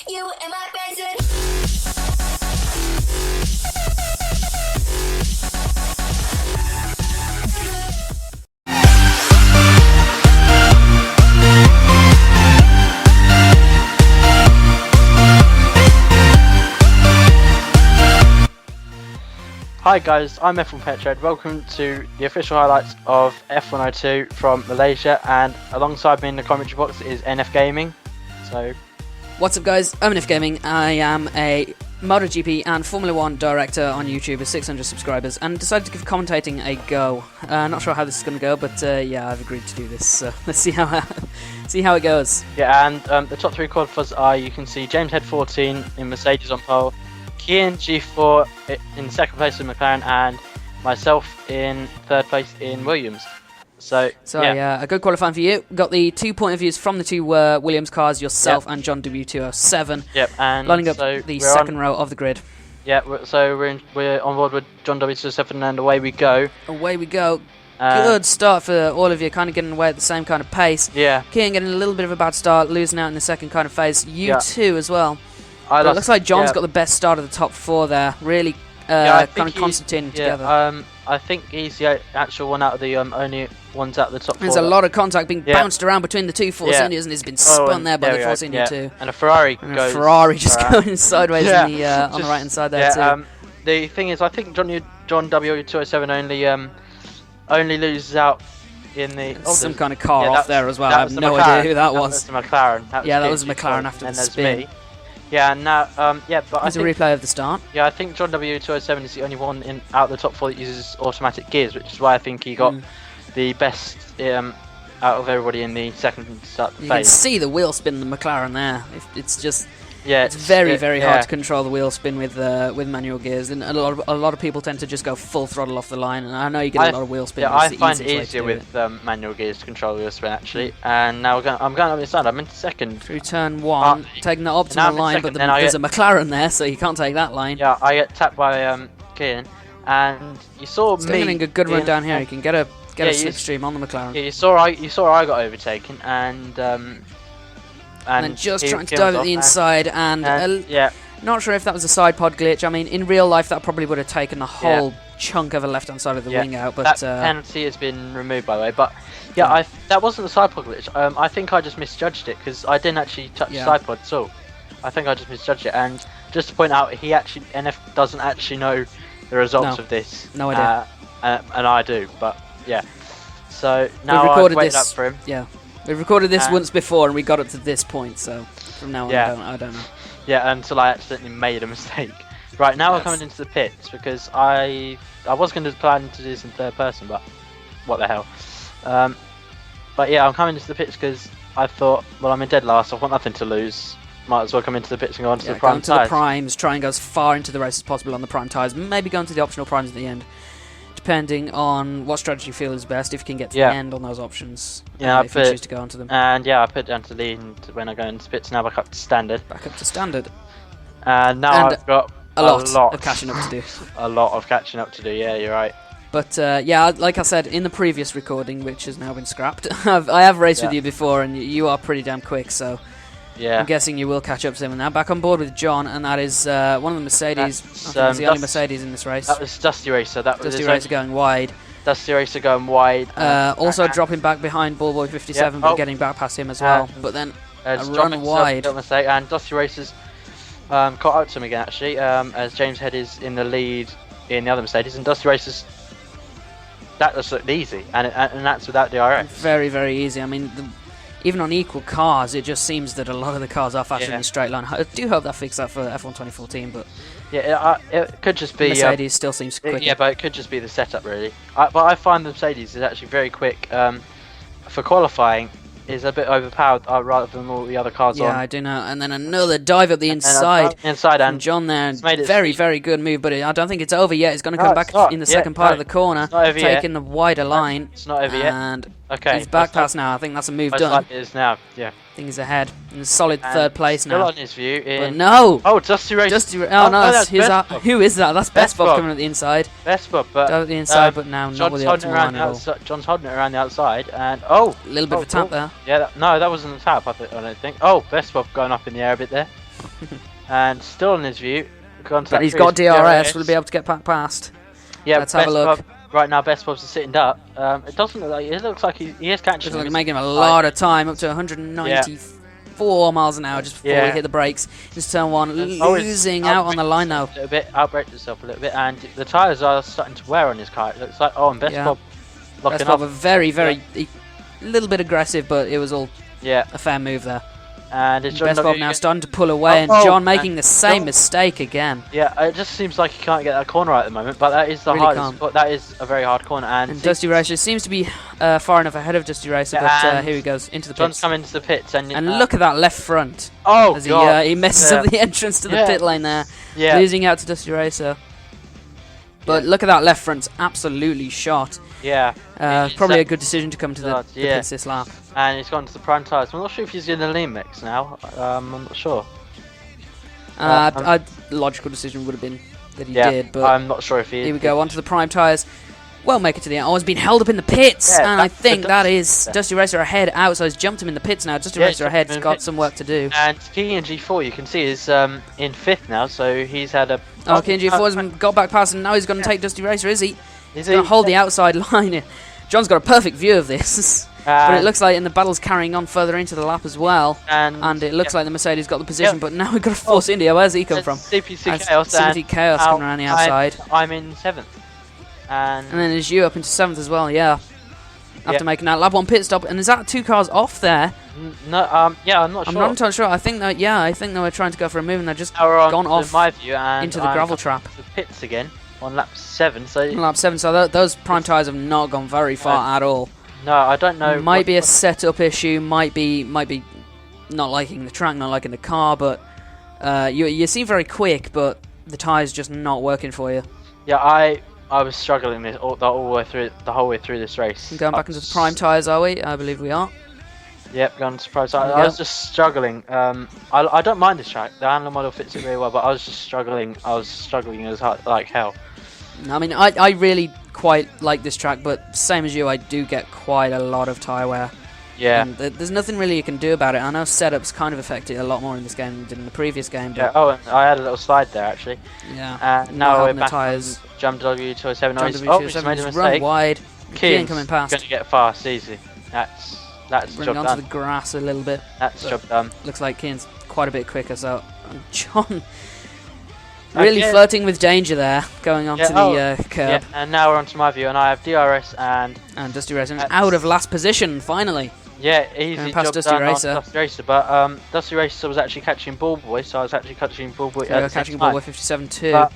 You and my friends. Hi guys, I'm F1 Petred. Welcome to the official highlights of F102 from Malaysia, and alongside me in the commentary box is NFGaming. So, what's up guys, I'm NFGaming. I am a MotoGP and Formula 1 director on YouTube with 600 subscribers and decided to give commentating a go. Not sure how this is going to go, but yeah, I've agreed to do this, so let's see how it goes. Yeah, and the top three qualifiers are, you can see James Head 14 in Mercedes on pole, Kian G4 in second place in McLaren, and myself in third place in Williams. So yeah, a good qualifying for you. Got the 2 point of views from the two Williams cars, yourself and John W207. Yep, and lining up so the second row of the grid. Yeah, so we're on board with John W207, and away we go. Away we go. Good start for all of you, kind of getting away at the same kind of pace. Yeah. Kian getting a little bit of a bad start, losing out in the second kind of phase. You too as well. It looks like John's got the best start of the top four there. Really kind of concertinating together. I think he's the actual one out of the only ones out of the top four. There's a lot of contact being bounced around between the two Force Indias, and it's been spun there by the Force India too. And a Ferrari just going sideways on the right hand side there too. The thing is, I think John W207 only loses out in the some kind of car off there as well. I have no idea who that was. That was the McLaren. That was a McLaren after the spin. Me. Yeah, now, but I think... a replay of the start. Yeah, I think John W207 is the only one out of the top four that uses automatic gears, which is why I think he got the best out of everybody in the second start phase. You can see the wheel spin in the McLaren there. It's just... Yeah, it's very hard to control the wheel spin with manual gears, and a lot of people tend to just go full throttle off the line. And I know you get a lot of wheel spin. Yeah, I find it easier with manual gears to control the wheel spin actually. And now I'm going up the side. I'm into second through turn one, taking the optimal line, but there's a McLaren there, so you can't take that line. Yeah, I get tapped by Kian, and you saw me getting a good run down here. You can get a slipstream on the McLaren. Yeah, you saw I got overtaken, and then just trying to dive at the inside, and not sure if that was a side pod glitch. I mean, in real life, that probably would have taken the whole chunk of the left-hand side of the wing out. But that penalty has been removed, by the way. But that wasn't a side pod glitch. I think I just misjudged it because I didn't actually touch the side pod at all. I think I just misjudged it. And just to point out, NF doesn't actually know the results of this. No idea. And I do. But yeah. So now I've waited up for him. Yeah. We've recorded this once before and we got up to this point, so from now on I don't know. Yeah, until I accidentally made a mistake. Right, now we're coming into the pits because I was going to plan to do this in third person, but what the hell. But yeah, I'm coming into the pits because I thought, well, I'm in dead last, I've got nothing to lose. Might as well come into the pits and go onto the prime tyres. Go into the primes, try and go as far into the race as possible on the prime tyres, maybe go into the optional primes at the end. Depending on what strategy you feel is best, if you can get to the end on those options, if you choose to go onto them. And I put it down to lead when I go into pits, now back up to standard. Back up to standard. And now I've got a lot of catching up to do. A lot of catching up to do, yeah, you're right. But yeah, like I said in the previous recording, which has now been scrapped, I have raced with you before, and you are pretty damn quick, so... Yeah. I'm guessing you will catch up to him. And now back on board with John, and that is one of the Mercedes. I think it's the only Mercedes in this race. That was Dusty Racer. Dusty Racer going wide. Dusty Racer going wide. Also dropping back behind Ballboy 57, but getting back past him as well. But then a run wide. And Dusty Racer's caught up to him again, actually, as James Head is in the lead in the other Mercedes. And Dusty Racer's... That just looked easy, and that's without DRS. Very, very easy. I mean... Even on equal cars, it just seems that a lot of the cars are faster in the straight line. I do hope that fixes that for F1 2014, but it could just be Mercedes still seems quicker. Yeah, but it could just be the setup, really. But I find the Mercedes is actually very quick for qualifying. Is a bit overpowered rather than all the other cars on. Yeah, I do know. And then another dive up the inside. And John there. Very good move, but I don't think it's over yet. He's going to come back in the second part of the corner, taking the wider line. It's not over yet. And he's back past now. I think that's a move done. Like it is now, yeah. I think he's ahead. In a solid third place now. Still on his view. But no! Oh, Dusty Racer. Oh, no, who is that? That's Best Bob coming at the inside. Best Bob, but... At the inside, but now not with the optimal line at all. John's holding it around the outside, and... Oh! A little bit of a tap there. Yeah, no, that wasn't a tap, I don't think. Oh, Best Bob going up in the air a bit there. And still in his view. But he's got DRS. Will he be able to get back past? Yeah, let's have a look. Right now, Best Bob's sitting up. It doesn't look like. It looks like he is catching. Looks like he's making him a lot of time, up to 194 miles an hour just before we hit the brakes. Just turn one, losing out on the line now. A bit, outbraked himself a little bit, and the tyres are starting to wear on his car. It looks like. Oh, and Best Bob locking Best Bob up. a very, a little bit aggressive, but it was all a fair move there. And it's Best Bob now starting to pull away, and John making the same mistake again. Yeah, it just seems like he can't get that corner right at the moment, but that is the hardest. But that is a very hard corner. And Dusty Racer seems to be far enough ahead of Dusty Racer, but here he goes into the pits. John's coming into the pits, and look at that left front. Oh as God! He messes up the entrance to the pit lane there, losing out to Dusty Racer. But look at that left front, absolutely shot. Yeah. Probably a good decision to come to the pits this lap. And he's gone to the prime tyres. I'm not sure if he's in the lean mix now. I'm not sure. Logical decision would have been that he did, but I'm not sure if he is. Here we go, onto the prime tyres. Well, make it to the end. Oh, he's been held up in the pits, and I think that is Dusty Racer ahead out, so he's jumped him in the pits now. Dusty Racer ahead has got some work to do. And King and G4, you can see, is in 5th now, so he's had a... Oh, King G4 has got back past, and now he's going to take Dusty Racer, is he? He's going to hold the outside line here. John's got a perfect view of this. But it looks like the battle's carrying on further into the lap as well. And it looks like the Mercedes got the position, but now we've got to force India. Where's he come from? CPC Chaos. CPC Chaos coming around the outside. I'm in 7th. And then there's you up into 7th as well, After making that lap 1 pit stop. And is that 2 cars off there? No, I'm not sure. I'm not entirely sure. I think that, I think they were trying to go for a move and they're just gone off my view, and into the gravel trap. The pits again on lap 7. So on lap 7, so those prime tyres have not gone very far at all. No, I don't know. Might be a setup issue. Might be not liking the track, not liking the car. But you seem very quick, but the tyres just not working for you. Yeah, I was struggling the whole way through this race. Going back into the prime tyres, are we? I believe we are. Yep, going to prime tyres. I was just struggling. I don't mind this track. The handler model fits it really well, but I was just struggling. I was struggling as hard, like hell. I mean, I really quite like this track, but same as you, I do get quite a lot of tyre wear. Yeah. And there's nothing really you can do about it. I know setups kind of affect it a lot more in this game than it did in the previous game. But oh, and I had a little slide there actually. Yeah. Now we're the back tyres. on Jump W207. He's made a mistake. Run wide. Keane coming past. Going to get fast, easy. That's Bring job onto done. the grass a little bit. That's job done. Looks like Keane's quite a bit quicker, so John really flirting with danger there, going onto the curb. Yeah, and now we're onto my view, and I have DRS and Dusty Racer out of last position finally. Yeah, easy past job Dusty done Racer. on Dusty Racer, but Dusty Racer was actually catching Ball Boy, so I was actually catching Ball Boy. Yeah, catching Ball Boy 57 too. But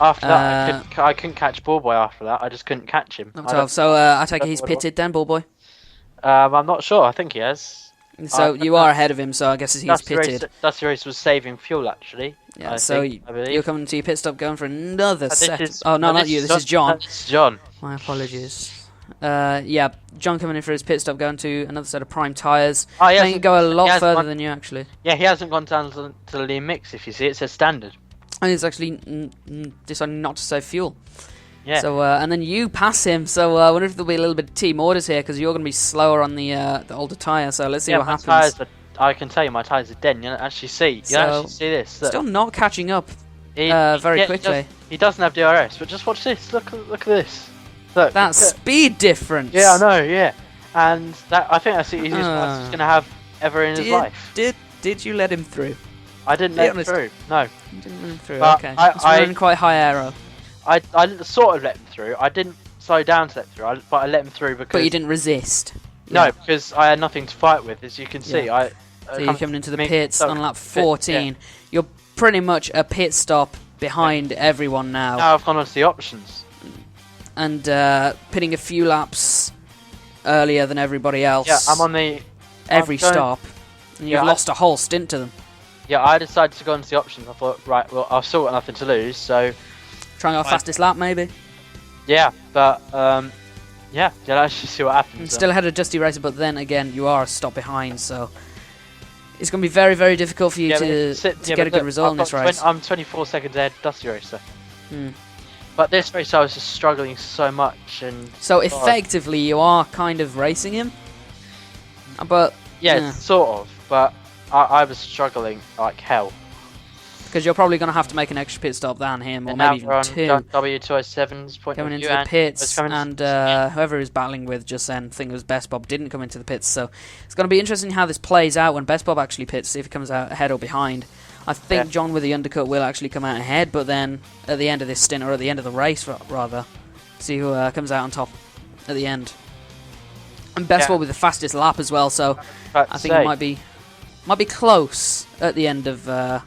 after that, I couldn't catch Ball Boy. After that, I just couldn't catch him. So I take it he's pitted then, Ball Boy. I'm not sure. I think he has. So you are ahead of him, so I guess he's pitted. Dusty Racer was saving fuel actually. Yeah, so you're coming to your pit stop, going for another set. Oh no, not you. This is John. That's John. My apologies. Yeah, John coming in for his pit stop, going to another set of prime tyres. Oh, he can go a lot further than you actually. Yeah, he hasn't gone down to the lean mix. If you see, it says standard. And he's actually deciding not to save fuel. Yeah. So and then you pass him. So I wonder if there'll be a little bit of team orders here because you're going to be slower on the older tyre. So let's see what happens. Tyres I can tell you, my tyres are dead. You don't actually see. You don't actually see this. Look. Still not catching up very quickly. He doesn't have DRS, but just watch this. Look at this. Look. That speed difference. Yeah, I know. Yeah, and I think that's the easiest pass he's going to have ever in his life. Did you let him through? I didn't let him through. No. You didn't let him through. But okay. It's running quite high aero. I sort of let him through. I didn't slow down to let him through, but I let him through because... But you didn't resist. No, because I had nothing to fight with, as you can see. So you're coming into the pits on lap 14. You're pretty much a pit stop behind everyone now. Now I've gone on to the options. And pitting a few laps earlier than everybody else. Yeah, I'm on the... Every stop. And you've lost a whole stint to them. Yeah, I decided to go into the options. I thought, right, well, I've still got nothing to lose, so... Trying our fastest lap, maybe? Yeah, but, yeah, let's just see what happens. Still ahead of Dusty Racer, but then again, you are a stop behind, so... It's going to be very, very difficult for you to get a good result in this race. I'm 24 seconds ahead of Dusty Racer. But this race I was just struggling so much. And so effectively, you are kind of racing him? But... Yeah, sort of, but I was struggling like hell. Because you're probably going to have to make an extra pit stop than him, or And maybe now we're even on two. W207's point Coming of into view, the pits, coming and into- whoever he was battling with just then, I think it was Best Bob, didn't come into the pits. So it's going to be interesting how this plays out when Best Bob actually pits, see if he comes out ahead or behind. I think John with the undercut will actually come out ahead, but then at the end of this stint, or at the end of the race rather, see who comes out on top at the end. And Best Bob with the fastest lap as well, so I think it might be close at the end of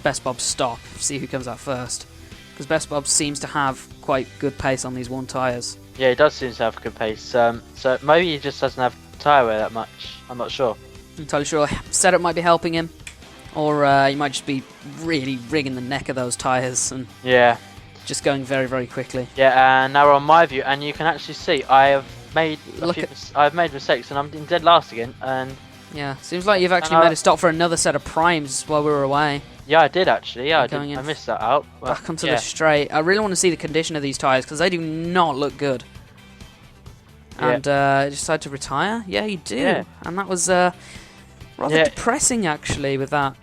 Best Bob's stop. See who comes out first, because Best Bob seems to have quite good pace on these one tyres. Yeah, he does seem to have good pace. So maybe he just doesn't have tyre wear that much. I'm not sure. I'm entirely sure setup might be helping him, or he might just be really rigging the neck of those tyres and just going very, very quickly. Yeah, and now we're on my view, and you can actually see I've made mistakes, and I'm in dead last again. And yeah, seems like you've actually made a stop for another set of primes while we were away. Yeah, I did actually. Yeah, I missed that out. Back onto the straight. I really want to see the condition of these tyres because they do not look good. And you decided to retire? Yeah, you do. Yeah. And that was rather depressing actually with that.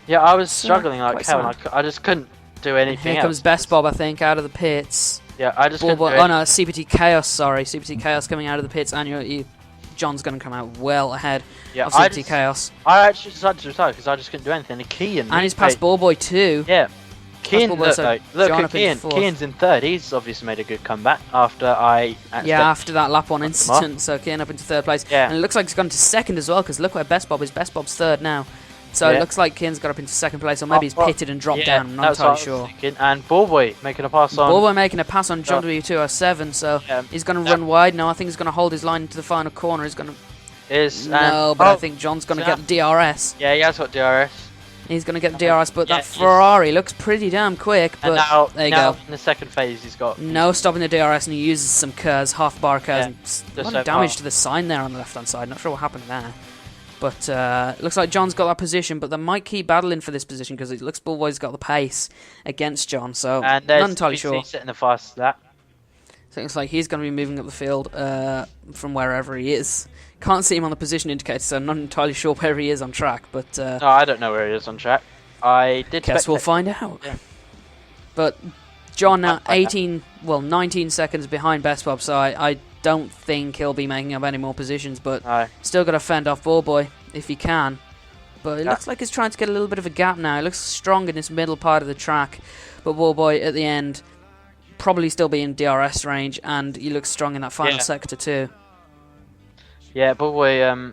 Yeah, I was struggling like hell. And I just couldn't do anything Here comes Best Bob, I think, out of the pits. Yeah, I just couldn't do Oh no, CPT Chaos, sorry. CPT Chaos coming out of the pits, and John's going to come out well ahead of CPT Chaos. I actually decided to retire because I just couldn't do anything. And he's past Ballboy too. Yeah. Kean, look at Kean. Kean's in third. He's obviously made a good comeback after after that lap 1 incident. So Kean up into third place. Yeah. And it looks like he's gone to second as well because look where Best Bob is. Best Bob's third now. So it looks like Kean's got up into second place, or maybe he's pitted and dropped down. I'm not entirely sure. And Ballboy making a pass on. Ballboy making a pass on John W207. So he's going to run wide. No, I think he's going to hold his line into the final corner. He's going to. But I think John's going to get the DRS. Yeah, he has got DRS. He's going to get the DRS, but that Ferrari looks pretty damn quick. But now, there you go. In the second phase, he's got no stopping the DRS, and he uses some curves, half bar curves, and a lot of damage to the sign there on the left-hand side. Not sure what happened there. But it looks like John's got that position, but they might keep battling for this position because it looks Bullboy's got the pace against John. So not entirely sure. Sitting the fast that. So it looks like he's going to be moving up the field from wherever he is. Can't see him on the position indicator, so I'm not entirely sure where he is on track. But no, I don't know where he is on track. I did. Guess we'll find out. Yeah. But John now 19 seconds behind Best Bob, so I don't think he'll be making up any more positions, but still got to fend off Ballboy if he can. But it looks like he's trying to get a little bit of a gap now. It looks strong in this middle part of the track, but Ballboy at the end probably still be in DRS range, and he looks strong in that final sector too. Yeah, Ballboy,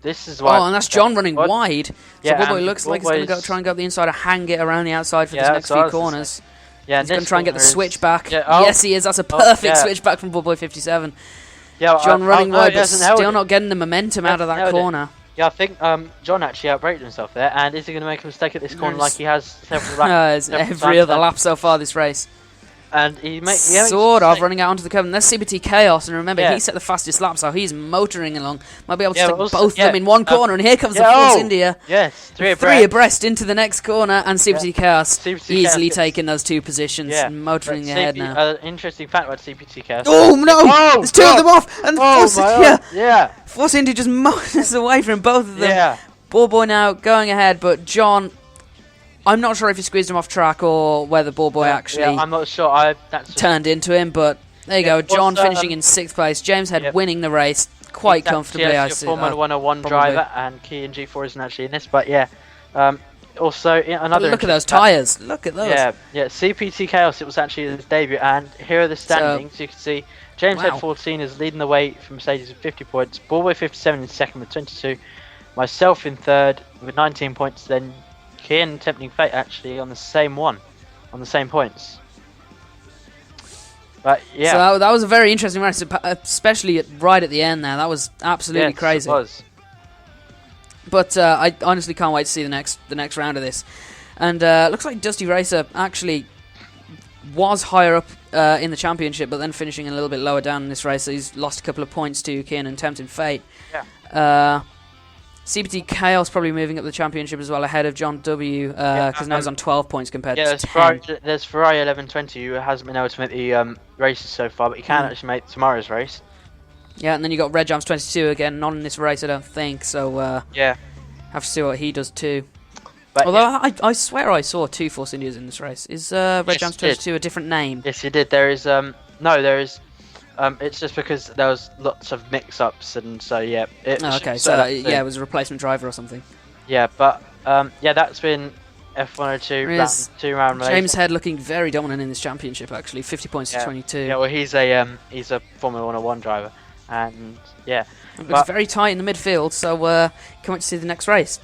this is why. Oh, and that's John running wide. So Ballboy looks like he's going to try and go up the inside and hang it around the outside for these next few corners. Yeah, he's going to try and get the switchback. Yes, he is. That's a perfect switchback from Ballboy 57. Yeah, John running wide, but still not getting the momentum out of that corner. Yeah, I think John actually outbraked himself there. And is he going to make a mistake at this corner like he has several laps? Every other lap so far this race. And he sort of running out onto the curb. And there's CBT Chaos, and remember he set the fastest lap, so he's motoring along. Might be able to stick both of them in one corner, and here comes the Force India. Yes, three abreast into the next corner, and CBT Chaos easily taking those two positions, motoring ahead now. Interesting fact about CBT Chaos. Oh no! There's two of them off, and Force India just motors away from both of them. Yeah. Ballboy now going ahead, but John, I'm not sure if he squeezed him off track or whether Ballboy actually I'm not sure. Turned into him, but there you go. John finishing in 6th place. James Head winning the race quite comfortably, I see. Formula 101 driver, and Key and G4 isn't actually in this, but also another. Look at those tyres. Look at those. Yeah. CPT Chaos. It was actually his debut, and here are the standings. You can see James Head 14 is leading the way from Mercedes with 50 points. Ballboy 57 in second with 22. Myself in third with 19 points. Then Kian Tempting Fate actually on the same points. But so that was a very interesting race, especially right at the end there. That was absolutely crazy. It was. But I honestly can't wait to see the next round of this. And looks like Dusty Racer actually was higher up in the championship, but then finishing a little bit lower down in this race. So he's lost a couple of points to Kian and Tempting Fate. Yeah. CBT Chaos probably moving up the championship as well, ahead of John W, because now he's on 12 points compared to 10. There's Ferrari 1120 who hasn't been able to make the races so far, but he can actually make tomorrow's race. Yeah, and then you got Red Jams 22 again, not in this race I don't think, so have to see what he does too. But Although I swear I saw 2 Force Indias in this race. Is Red Yes, Jams you did. 22 a different name? yes, you did. There is no, there is. It's just because there was lots of mix-ups, and so yeah. Oh, okay, so yeah, it was a replacement driver or something. Yeah, but yeah, that's been F102 Yes. round 2 round Malaysia. James Head looking very dominant in this championship, actually. 50 points to 22. Yeah, well, he's a Formula 101 driver, and yeah, It looks but- very tight in the midfield, so can't wait to see the next race.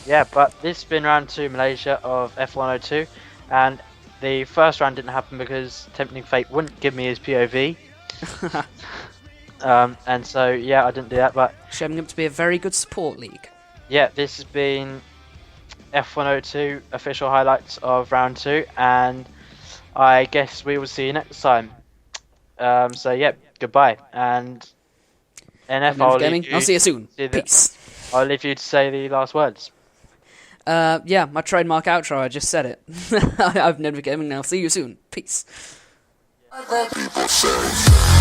yeah. But this has been round 2 Malaysia of F102, and the first round didn't happen because Tempting Fate wouldn't give me his POV. And so yeah, I didn't do that, but Shaping up to be a very good support league. yeah, this has been F102 official highlights of round 2, and I guess we will see you next time. So yeah, goodbye, and NF, I'll see you soon. see the- Peace. I'll leave you to say the last words. Yeah, my trademark outro, I just said it. I've never gaming now. See you soon. Peace. Other people say.